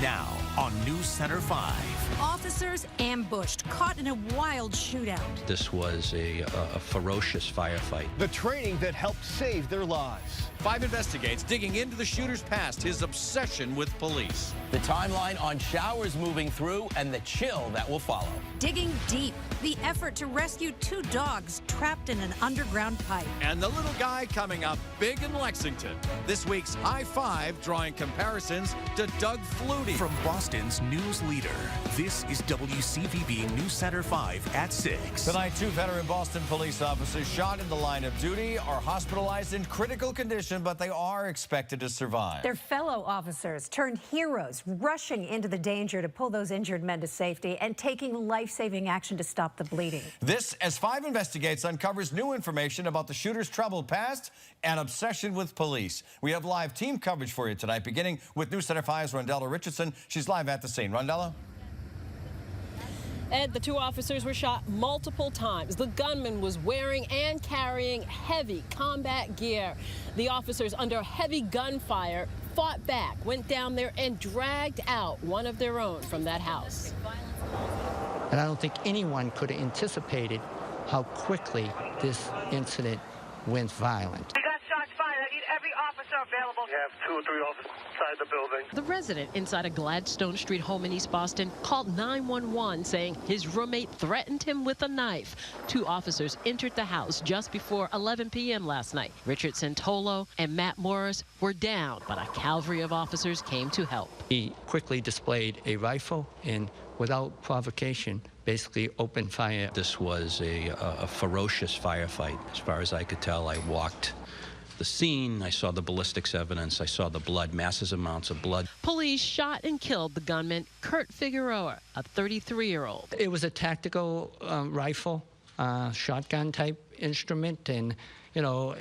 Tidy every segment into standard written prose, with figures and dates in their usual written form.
Now on News Center 5. Officers ambushed, caught in a wild shootout. This was a ferocious firefight. The training that helped save their lives. 5 investigates, digging into the shooter's past, his obsession with police. The timeline on showers moving through and the chill that will follow. Digging deep, the effort to rescue 2 dogs trapped in an underground pipe. And the little guy coming up big in Lexington. This week's High Five drawing comparisons to Doug Flutie. From Boston's news leader, this is WCVB News Center 5 at 6. Tonight, 2 veteran Boston police officers shot in the line of duty are hospitalized in critical condition, but they are expected to survive. Their fellow officers turned heroes, rushing into the danger to pull those injured men to safety and taking life-saving action to stop the bleeding. This, as 5 investigates, uncovers new information about the shooter's troubled past and obsession with police. We have live team coverage for you tonight, beginning with News Center 5's Rondella Richardson. She's live at the scene. Rondella? Ed, the 2 officers were shot multiple times. The gunman was wearing and carrying heavy combat gear. The officers, under heavy gunfire, fought back, went down there and dragged out one of their own from that house. And I don't think anyone could have anticipated how quickly this incident went violent. We got shots fired. I need every officer available. We have 2 or 3 officers inside the building. The resident inside a Gladstone Street home in East Boston called 911 saying his roommate threatened him with a knife. 2 officers entered the house just before 11 p.m. last night. Richard Santolo and Matt Morris were down, but a cavalry of officers came to help. He quickly displayed a rifle and, without provocation, basically opened fire. This was a ferocious firefight. As far as I could tell, I walked the scene. I saw the ballistics evidence. I saw the blood, massive amounts of blood. Police shot and killed the gunman, Kurt Figueroa, a 33-year-old. It was a tactical rifle, shotgun type instrument. And, you know,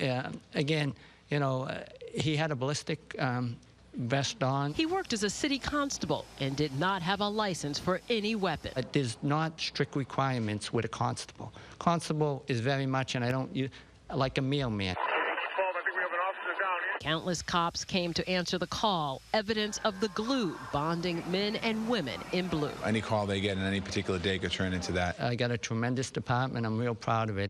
again, you know, he had a ballistic vest on. He worked as a city constable and did not have a license for any weapon. There's not strict requirements with a constable. Constable is very much, and I don't use, like a mailman. Countless cops came to answer the call, evidence of the glue bonding men and women in blue. Any call they get in any particular day could turn into that. I got a tremendous department. I'm real proud of it.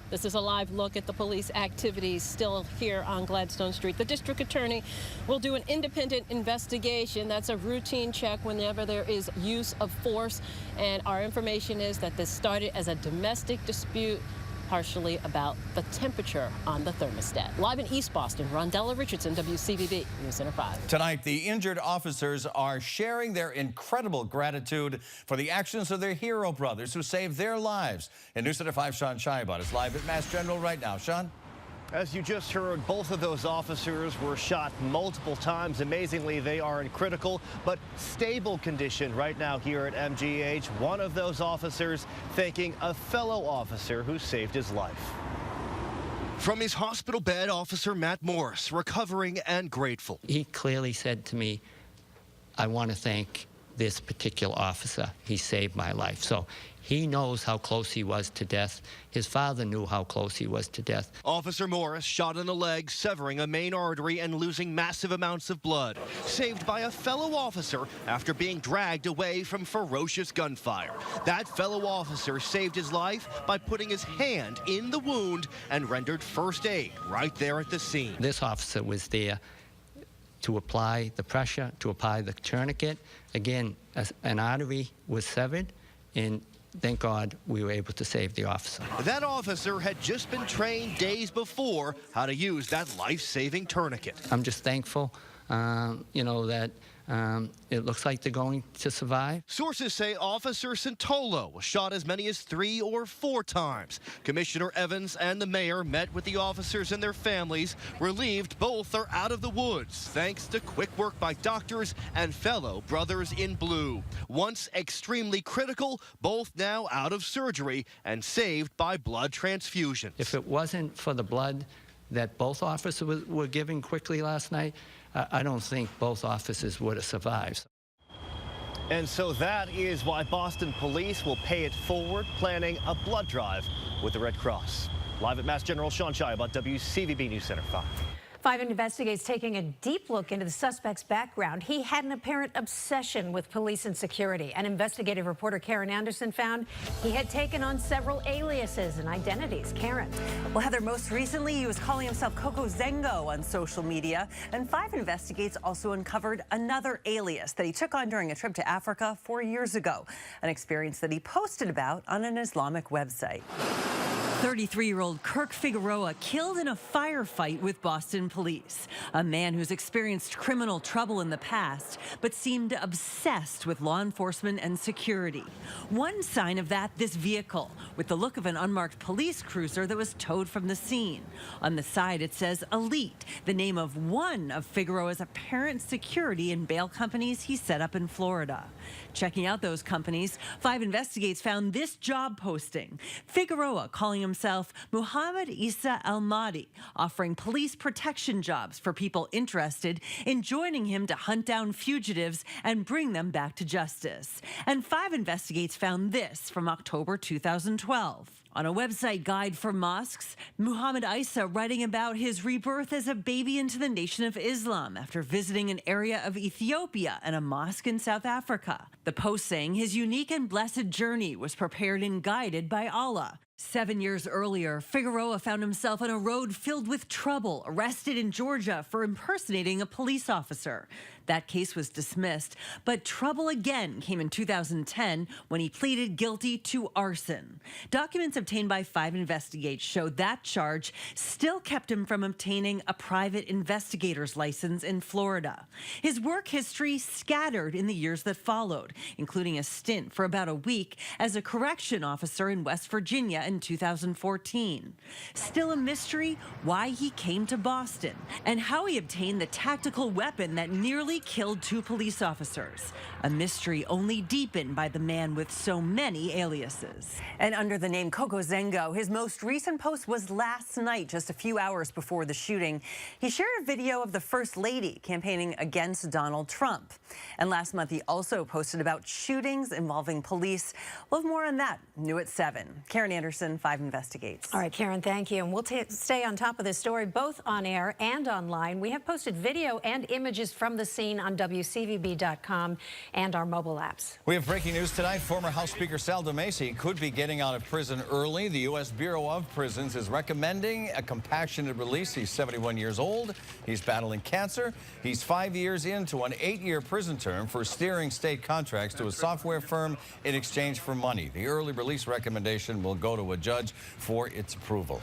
This is a live look at the police activities still here on Gladstone Street. The district attorney will do an independent investigation. That's a routine check whenever there is use of force. And our information is that this started as a domestic dispute, partially about the temperature on the thermostat. Live in East Boston, Rondella Richardson, WCVB News Center 5. Tonight, the injured officers are sharing their incredible gratitude for the actions of their hero brothers who saved their lives. And News Center 5's Sean Scheibot is live at Mass General right now. Sean? As you just heard, both of those officers were shot multiple times. Amazingly, they are in critical but stable condition right now here at MGH. One of those officers thanking a fellow officer who saved his life. From his hospital bed, Officer Matt Morris, recovering and grateful. He clearly said to me, I want to thank this particular officer. He saved my life. So he knows how close he was to death. His father knew how close he was to death. Officer Morris shot in the leg, severing a main artery and losing massive amounts of blood. Saved by a fellow officer after being dragged away from ferocious gunfire. That fellow officer saved his life by putting his hand in the wound and rendered first aid right there at the scene. This officer was there to apply the pressure, to apply the tourniquet. Again, an artery was severed, and thank God we were able to save the officer. That officer had just been trained days before how to use that life-saving tourniquet. I'm just thankful, you know, that it looks like they're going to survive. Sources say Officer Santolo was shot as many as 3 or 4 times. Commissioner Evans and the mayor met with the officers and their families, relieved both are out of the woods, thanks to quick work by doctors and fellow brothers in blue. Once extremely critical, both now out of surgery and saved by blood transfusions. If it wasn't for the blood that both officers were giving quickly last night, I don't think both officers would have survived. And so that is why Boston police will pay it forward, planning a blood drive with the Red Cross. Live at Mass General, Sean Scheibot, WCVB News Center 5. 5 investigates taking a deep look into the suspect's background. He had an apparent obsession with police and security. And investigative reporter Karen Anderson found he had taken on several aliases and identities. Karen. Well, Heather, most recently he was calling himself Coco Zengo on social media. And 5 investigates also uncovered another alias that he took on during a trip to Africa 4 years ago, an experience that he posted about on an Islamic website. 33-year-old Kirk Figueroa killed in a firefight with Boston police. A man who's experienced criminal trouble in the past, but seemed obsessed with law enforcement and security. One sign of that, this vehicle, with the look of an unmarked police cruiser that was towed from the scene. On the side, it says Elite, the name of one of Figueroa's apparent security and bail companies he set up in Florida. Checking out those companies, 5 investigates found this job posting. Figueroa calling himself Muhammad Isa Al-Mahdi, offering police protection jobs for people interested in joining him to hunt down fugitives and bring them back to justice. And 5 investigates found this from October 2012. On a website guide for mosques, Muhammad Isa writing about his rebirth as a baby into the Nation of Islam after visiting an area of Ethiopia and a mosque in South Africa. The post saying his unique and blessed journey was prepared and guided by Allah. 7 years earlier, Figueroa found himself on a road filled with trouble, arrested in Georgia for impersonating a police officer. That case was dismissed, but trouble again came in 2010 when he pleaded guilty to arson. Documents obtained by 5 investigates showed that charge still kept him from obtaining a private investigator's license in Florida. His work history scattered in the years that followed, including a stint for about a week as a correction officer in West Virginia in 2014. Still a mystery why he came to Boston and how he obtained the tactical weapon that nearly killed 2 police officers. A mystery only deepened by the man with so many aliases. And under the name Coco Zengo, his most recent post was last night, just a few hours before the shooting. He shared a video of the First Lady campaigning against Donald Trump. And last month, he also posted about shootings involving police. We'll have more on that, new at 7. Karen Anderson, 5 investigates. All right, Karen, thank you. And we'll stay on top of this story, both on air and online. We have posted video and images from the scene on WCVB.com and our mobile apps. We have breaking news tonight. Former House Speaker Sal DeMacy could be getting out of prison early. The U.S. Bureau of Prisons is recommending a compassionate release. He's 71 years old. He's battling cancer. He's 5 years into an 8-year prison term for steering state contracts to a software firm in exchange for money. The early release recommendation will go to a judge for its approval.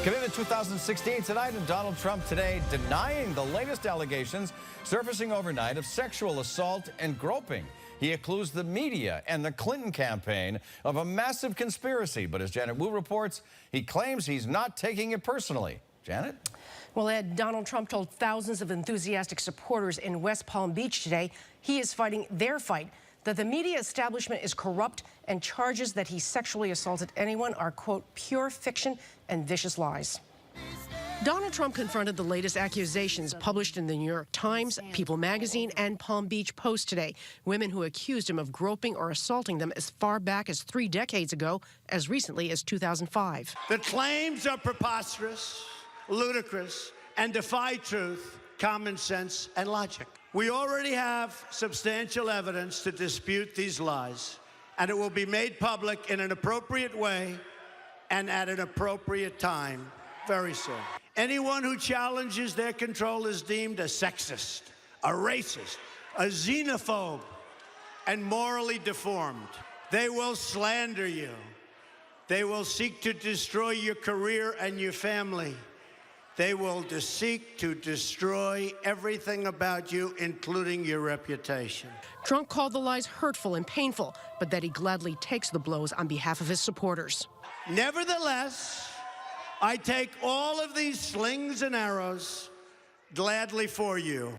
Commitment 2016 tonight, and Donald Trump today denying the latest allegations surfacing overnight of sexual assault and groping. He accused the media and the Clinton campaign of a massive conspiracy. But as Janet Wu reports, he claims he's not taking it personally. Janet? Well, Ed, Donald Trump told thousands of enthusiastic supporters in West Palm Beach today he is fighting their fight, that the media establishment is corrupt, and charges that he sexually assaulted anyone are, quote, pure fiction and vicious lies. Donald Trump confronted the latest accusations published in the New York Times, People magazine, and Palm Beach Post today. Women who accused him of groping or assaulting them as far back as 3 decades ago, as recently as 2005. The claims are preposterous, ludicrous, and defy truth, common sense, and logic. We already have substantial evidence to dispute these lies, and it will be made public in an appropriate way and at an appropriate time very soon. Anyone who challenges their control is deemed a sexist, a racist, a xenophobe, and morally deformed. They will slander you. They will seek to destroy your career and your family. They will seek to destroy everything about you, including your reputation. Trump called the lies hurtful and painful, but that he gladly takes the blows on behalf of his supporters. Nevertheless, I take all of these slings and arrows gladly for you.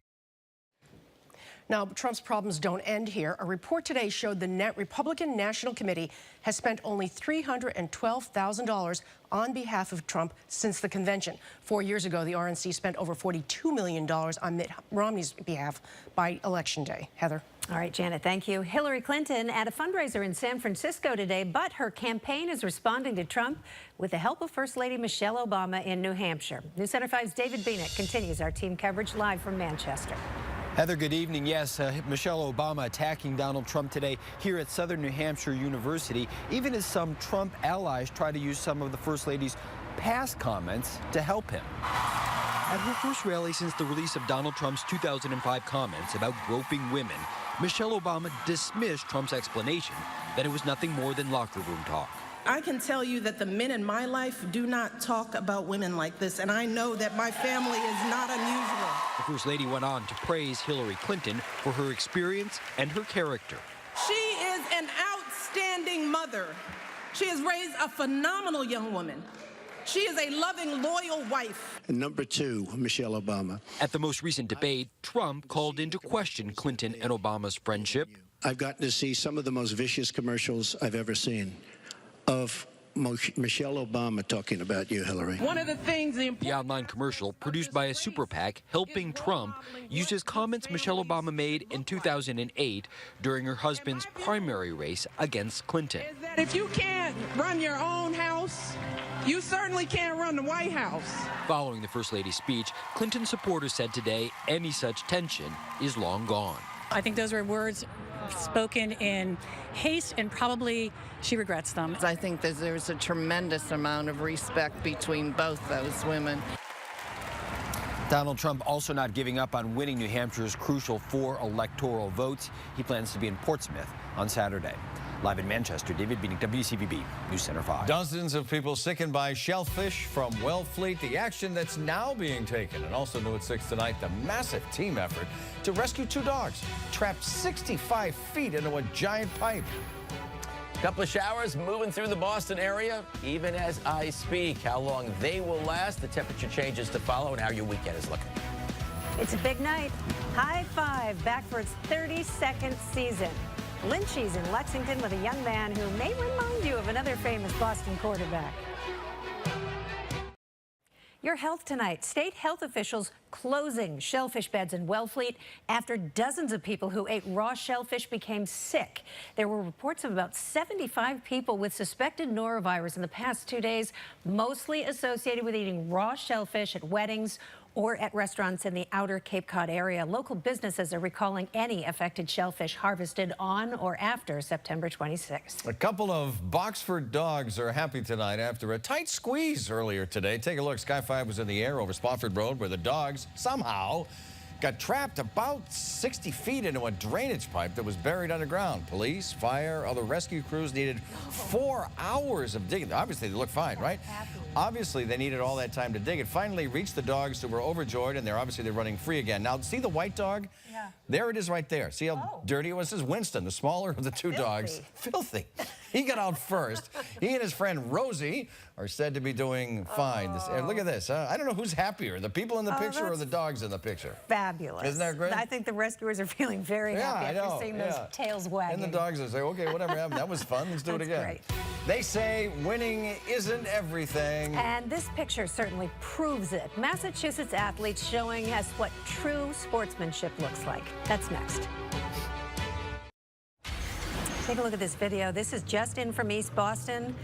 Now, Trump's problems don't end here. A report today showed the Republican National Committee has spent only $312,000 on behalf of Trump since the convention. 4 years ago, the RNC spent over $42 million on Mitt Romney's behalf by Election Day. Heather. All right, Janet, thank you. Hillary Clinton at a fundraiser in San Francisco today, but her campaign is responding to Trump with the help of First Lady Michelle Obama in New Hampshire. News Center 5's David Bienick continues our team coverage live from Manchester. Heather, good evening. Yes, Michelle Obama attacking Donald Trump today here at Southern New Hampshire University, even as some Trump allies try to use some of the First Lady's past comments to help him. At her first rally since the release of Donald Trump's 2005 comments about groping women, Michelle Obama dismissed Trump's explanation that it was nothing more than locker room talk. I can tell you that the men in my life do not talk about women like this, and I know that my family is not unusual. The First Lady went on to praise Hillary Clinton for her experience and her character. She is an outstanding mother. She has raised a phenomenal young woman. She is a loving, loyal wife. And number two, Michelle Obama. At the most recent debate, Trump called into question Clinton and Obama's friendship. I've gotten to see some of the most vicious commercials I've ever seen of Michelle Obama talking about you, Hillary. One of the things the online commercial, produced by a super PAC helping Trump, uses comments Michelle Obama made in 2008 during her husband's primary race against Clinton. is that if you can't run your own house, you certainly can't run the White House. Following the First Lady's speech, Clinton supporters said today any such tension is long gone. I think those were words spoken in haste, and probably she regrets them. I think that there's a tremendous amount of respect between both those women. Donald Trump also not giving up on winning New Hampshire's crucial 4 electoral votes. He plans to be in Portsmouth on Saturday. Live in Manchester, David Bienick, WCVB, News Center 5. Dozens of people sickened by shellfish from Wellfleet, the action that's now being taken. And also new at 6 tonight, the massive team effort to rescue 2 dogs trapped 65 feet into a giant pipe. Couple of showers moving through the Boston area, even as I speak. How long they will last, the temperature changes to follow, and how your weekend is looking. It's a big night. High Five back for its 32nd season. Lynchie's in Lexington with a young man who may remind you of another famous Boston quarterback. Your health tonight. State health officials closing shellfish beds in Wellfleet after dozens of people who ate raw shellfish became sick. There were reports of about 75 people with suspected norovirus in the past 2 days, mostly associated with eating raw shellfish at weddings or at restaurants in the outer Cape Cod area. Local businesses are recalling any affected shellfish harvested on or after September 26th. A couple of Boxford dogs are happy tonight after a tight squeeze earlier today. Take a look. Sky 5 was in the air over Spofford Road, where the dogs somehow got trapped about 60 feet into a drainage pipe that was buried underground. Police, fire, other rescue crews needed 4 hours of digging. Obviously, they look fine, right? Obviously, they needed all that time to dig. It finally reached the dogs, who were overjoyed, and they're running free again. Now, see the white dog? Yeah. There it is right there. See how dirty it was? This is Winston, the smaller of the 2 dogs. Filthy. He got out first. He and his friend Rosie are said to be doing fine. Look at this. I don't know who's happier, the people in the picture or the dogs in the picture. Fabulous. Isn't that great? I think the rescuers are feeling very happy after seeing those tails wagging. And the dogs are saying, okay, whatever happened, that was fun. Let's do it again. Great. They say winning isn't everything. And this picture certainly proves it. Massachusetts athletes showing us what true sportsmanship looks like. That's next. Take a look at this video. This is just in from East Boston.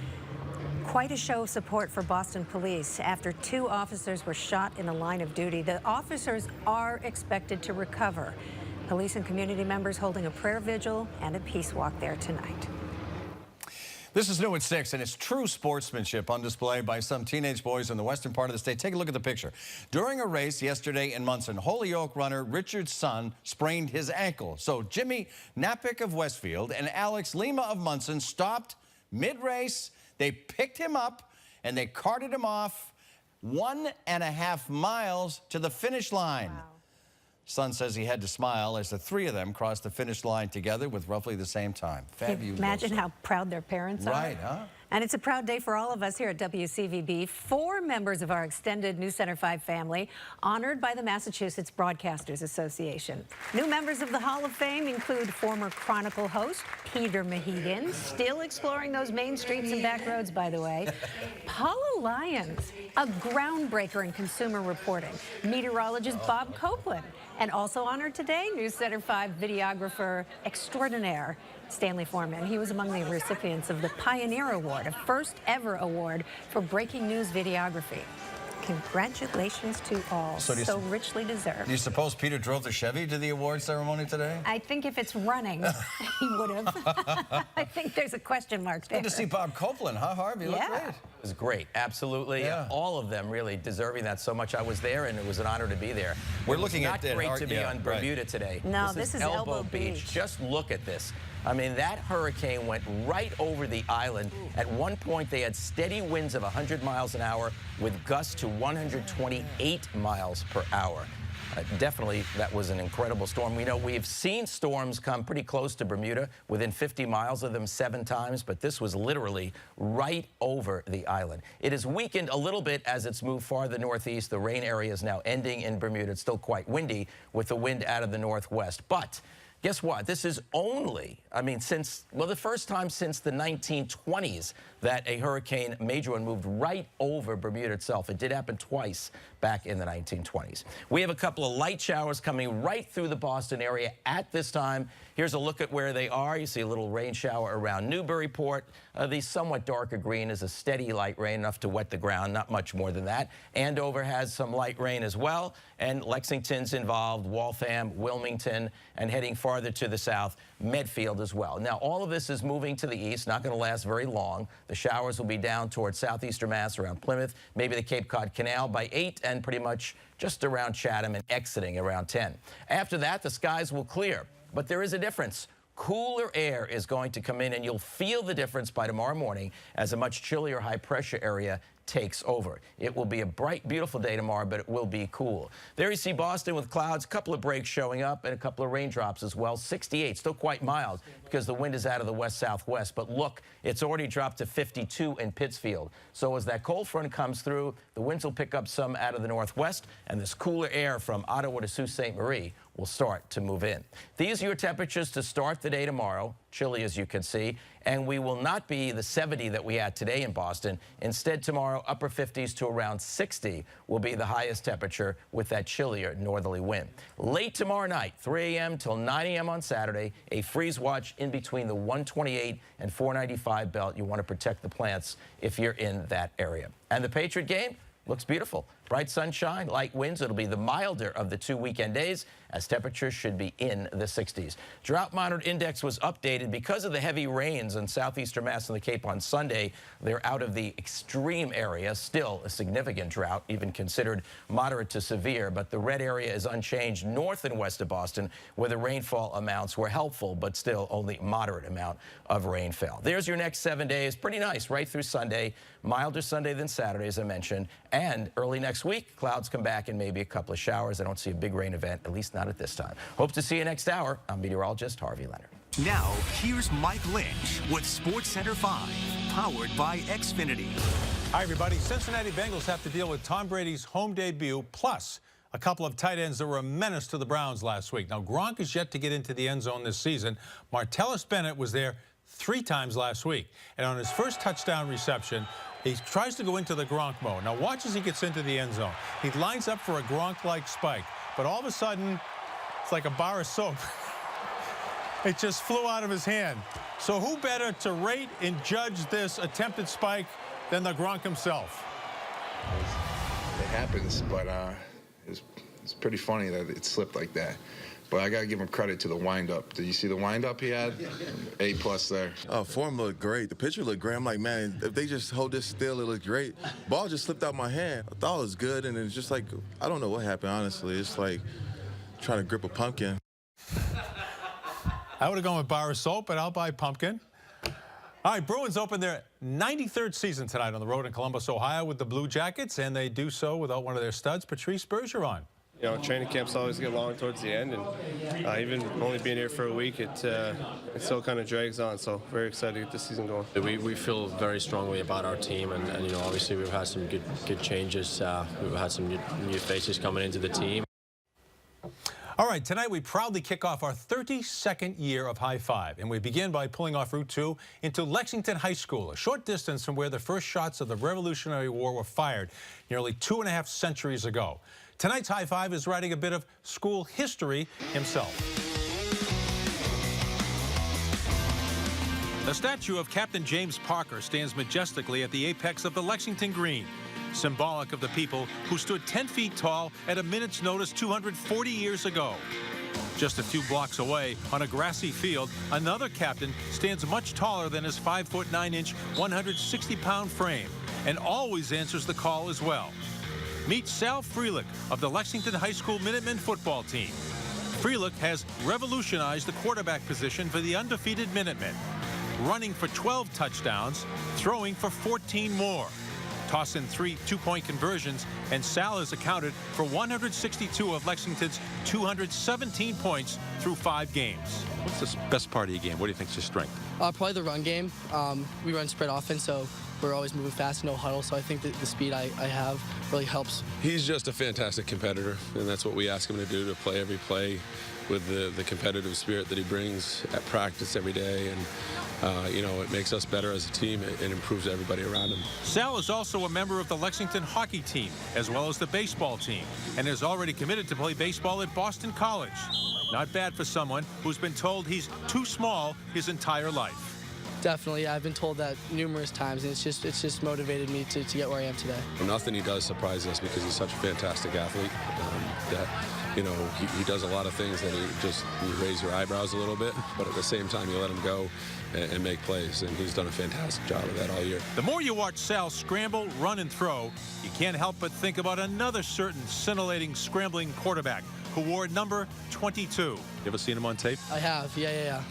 Quite a show of support for Boston police after 2 officers were shot in the line of duty. The officers are expected to recover. Police and community members holding a prayer vigil and a peace walk there tonight. This is new at 6, and it's true sportsmanship on display by some teenage boys in the western part of the state. Take a look at the picture. During a race yesterday in Munson, Holyoke runner Richard's son sprained his ankle. So Jimmy Napick of Westfield and Alex Lima of Munson stopped mid-race. They picked him up, and they carted him off 1.5 miles to the finish line. Wow. Son says he had to smile as the 3 of them crossed the finish line together with roughly the same time. Fabulous. Imagine how proud their parents are. Right, huh? And it's a proud day for all of us here at WCVB. 4 members of our extended News Center 5 family honored by the Massachusetts Broadcasters Association. New members of the Hall of Fame include former Chronicle host Peter Mahegan, still exploring those main streets and back roads, by the way. Paula Lyons, a groundbreaker in consumer reporting. Meteorologist Bob Copeland. And also honored today, News Center 5 videographer extraordinaire Stanley Foreman. He was among the recipients of the Pioneer Award, a first ever award for breaking news videography. Congratulations to all. So richly deserved. Do you suppose Peter drove the Chevy to the award ceremony today? I think if it's running, he would have. I think there's a question mark there. Good to see Bob Copeland, huh, Harvey? You look great. It was great, absolutely. Yeah. All of them really deserving that so much. I was there, and it was an honor to be there. We're looking at it. Not great to be on Bermuda today. No, this is Elbow Beach. Just look at this. I mean, that hurricane went right over the island. At one point, they had steady winds of 100 miles an hour with gusts to 128 miles per hour. Definitely, that was an incredible storm. We know we've seen storms come pretty close to Bermuda, within 50 miles of them 7 times, but this was literally right over the island. It has weakened a little bit as it's moved farther northeast. The rain area is now ending in Bermuda. It's still quite windy with the wind out of the northwest. But guess what? This is only, I mean, the first time since the 1920s that a hurricane, major one, moved right over Bermuda itself. It did happen twice back in the 1920s. We have a couple of light showers coming right through the Boston area at this time. Here's a look at where they are. You see a little rain shower around Newburyport. The somewhat darker green is a steady light rain, enough to wet the ground, not much more than that. Andover has some light rain as well, and Lexington's involved, Waltham, Wilmington, and heading farther to the south, Medfield as well. Now, all of this is moving to the east, not going to last very long. The showers will be down towards southeastern Mass, around Plymouth, maybe the Cape Cod Canal by 8, and pretty much just around Chatham and exiting around 10. After that, the skies will clear, but there is a difference. Cooler air is going to come in, and you'll feel the difference by tomorrow morning as a much chillier high-pressure area takes over. It will be a bright, beautiful day tomorrow, but it will be cool. There you see Boston with clouds, a couple of breaks showing up, and a couple of raindrops as well. 68, still quite mild because the wind is out of the west-southwest. But look, it's already dropped to 52 in Pittsfield. So as that cold front comes through, the winds will pick up some out of the northwest, and this cooler air from Ottawa to Sault Ste. Marie will start to move in. These are your temperatures to start the day tomorrow. Chilly, as you can see, and we will not be the 70 that we had today in Boston. Instead, tomorrow, upper 50s to around 60 will be the highest temperature with that chillier northerly wind. Late tomorrow night, 3 a.m. till 9 a.m. on Saturday, a freeze watch in between the 128 and 495 belt. You want to protect the plants if you're in that area. And the Patriot game looks beautiful. Bright sunshine, light winds. It'll be the milder of the 2 weekend days, as temperatures should be in the 60s. Drought monitor index was updated because of the heavy rains in southeastern Mass and the Cape on Sunday. They're out of the extreme area. Still a significant drought, even considered moderate to severe. But the red area is unchanged north and west of Boston, where the rainfall amounts were helpful, but still only moderate amount of rainfall. There's your next 7 days. Pretty nice right through Sunday. Milder Sunday than Saturday, as I mentioned. And early next week, clouds come back and maybe a couple of showers. I don't see a big rain event, at least not at this time. Hope to see you next hour. I'm meteorologist Harvey Leonard. Now, here's Mike Lynch with SportsCenter 5, powered by Xfinity. Hi, everybody. Cincinnati Bengals have to deal with Tom Brady's home debut, plus a couple of tight ends that were a menace to the Browns last week. Now, Gronk is yet to get into the end zone this season. Martellus Bennett was there 3 times last week. And on his first touchdown reception, he tries to go into the Gronk mode. Now watch as he gets into the end zone. He lines up for a Gronk-like spike, but all of a sudden, it's like a bar of soap. It just flew out of his hand. So who better to rate and judge this attempted spike than the Gronk himself? It happens, but it's pretty funny that it slipped like that. But I got to give him credit to the wind-up. Did you see the wind-up he had? A+ there. Oh, form looked great. The picture looked great. I'm like, man, if they just hold this still, it looked great. Ball just slipped out my hand. I thought it was good, and it's just like, I don't know what happened, honestly. It's like trying to grip a pumpkin. I would have gone with bar of soap, but I'll buy pumpkin. All right, Bruins open their 93rd season tonight on the road in Columbus, Ohio with the Blue Jackets, and they do so without one of their studs, Patrice Bergeron. You know, training camps always get long towards the end, and even only being here for a week, it still kind of drags on. So very excited to get the season going. We feel very strongly about our team, and you know, obviously we've had some good changes. We've had some new faces coming into the team. All right, tonight we proudly kick off our 32nd year of High Five, and we begin by pulling off Route 2 into Lexington High School, a short distance from where the first shots of the Revolutionary War were fired nearly 2.5 centuries ago. Tonight's High Five is writing a bit of school history himself. The statue of Captain James Parker stands majestically at the apex of the Lexington Green, symbolic of the people who stood 10 feet tall at a minute's notice 240 years ago. Just a few blocks away, on a grassy field, another captain stands much taller than his 5'9", 160-pound frame, and always answers the call as well. Meet Sal Freelick of the Lexington High School Minutemen football team. Freelick has revolutionized the quarterback position for the undefeated Minutemen, running for 12 touchdowns, throwing for 14 more. Toss in 3 two-point conversions, and Sal has accounted for 162 of Lexington's 217 points through 5 games. What's the best part of your game? What do you think is your strength? Probably the run game. We run spread offense, so we're always moving fast, no huddle, so I think that the speed I have really helps. He's just a fantastic competitor, and that's what we ask him to do, to play every play with the competitive spirit that he brings at practice every day. And, you know, it makes us better as a team. It improves everybody around him. Sal is also a member of the Lexington hockey team, as well as the baseball team, and is already committed to play baseball at Boston College. Not bad for someone who's been told he's too small his entire life. Definitely, I've been told that numerous times, and it's just motivated me to get where I am today. Nothing he does surprises us because he's such a fantastic athlete. That, you know, he does a lot of things that you raise your eyebrows a little bit, but at the same time you let him go and make plays, and he's done a fantastic job of that all year. The more you watch Sal scramble, run, and throw, you can't help but think about another certain scintillating, scrambling quarterback who wore number 22. You ever seen him on tape? I have, yeah.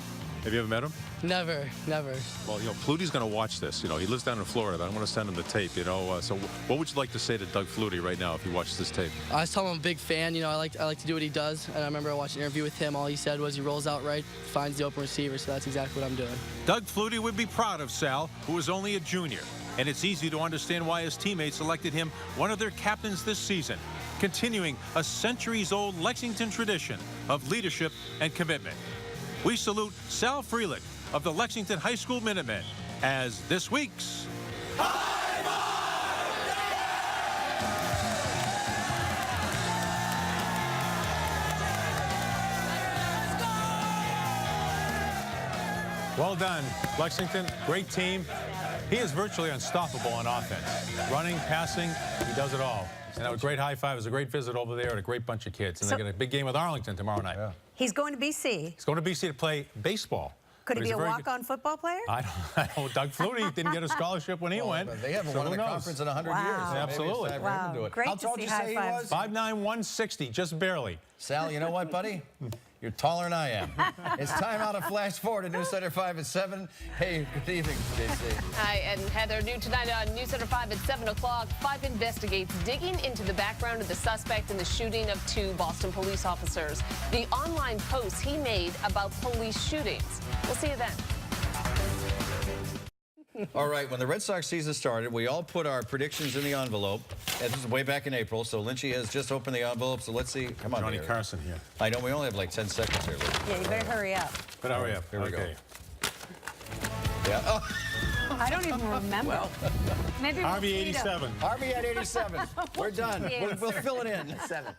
Have you ever met him? Never. Well, you know, Flutie's going to watch this. You know, he lives down in Florida. I'm going to send him the tape, you know. So what would you like to say to Doug Flutie right now if he watches this tape? I was telling him I'm a big fan. You know, I like to do what he does. And I remember I watched an interview with him. All he said was he rolls out right, finds the open receiver. So that's exactly what I'm doing. Doug Flutie would be proud of Sal, who is only a junior. And it's easy to understand why his teammates elected him one of their captains this season, continuing a centuries-old Lexington tradition of leadership and commitment. We salute Sal Freelick of the Lexington High School Minutemen as this week's High Five! Well done, Lexington. Great team. He is virtually unstoppable on offense. Running, passing, he does it all. And a great high five. It was a great visit over there and a great bunch of kids. And they got a big game with Arlington tomorrow night. Yeah. He's going to BC. He's going to BC to play baseball. Could he be a walk-on football player? I don't know. Doug Flutie didn't get a scholarship when he went. They haven't won the conference in 100 years. So absolutely. Maybe it's time for him to do it. Great How tall did you say he was? 5'9", 160, just barely. Sal, you know what, buddy? You're taller than I am. It's time out of Flash Forward to News Center 5 at 7. Hey, good evening, JC. Hi, and Heather, new tonight on News Center 5 at 7 o'clock. 5 investigates digging into the background of the suspect in the shooting of 2 Boston police officers. The online posts he made about police shootings. We'll see you then. All right, when the Red Sox season started, we all put our predictions in the envelope. And this is way back in April, so Lynchy has just opened the envelope, so let's see. Come on, Johnny Carson here. I know, we only have like 10 seconds here. Yeah, you better hurry up. But hurry up. Here we go. Yeah. Oh. I don't even remember. Well, maybe RV 87. RV at 87. We're done. We'll fill it in. 7.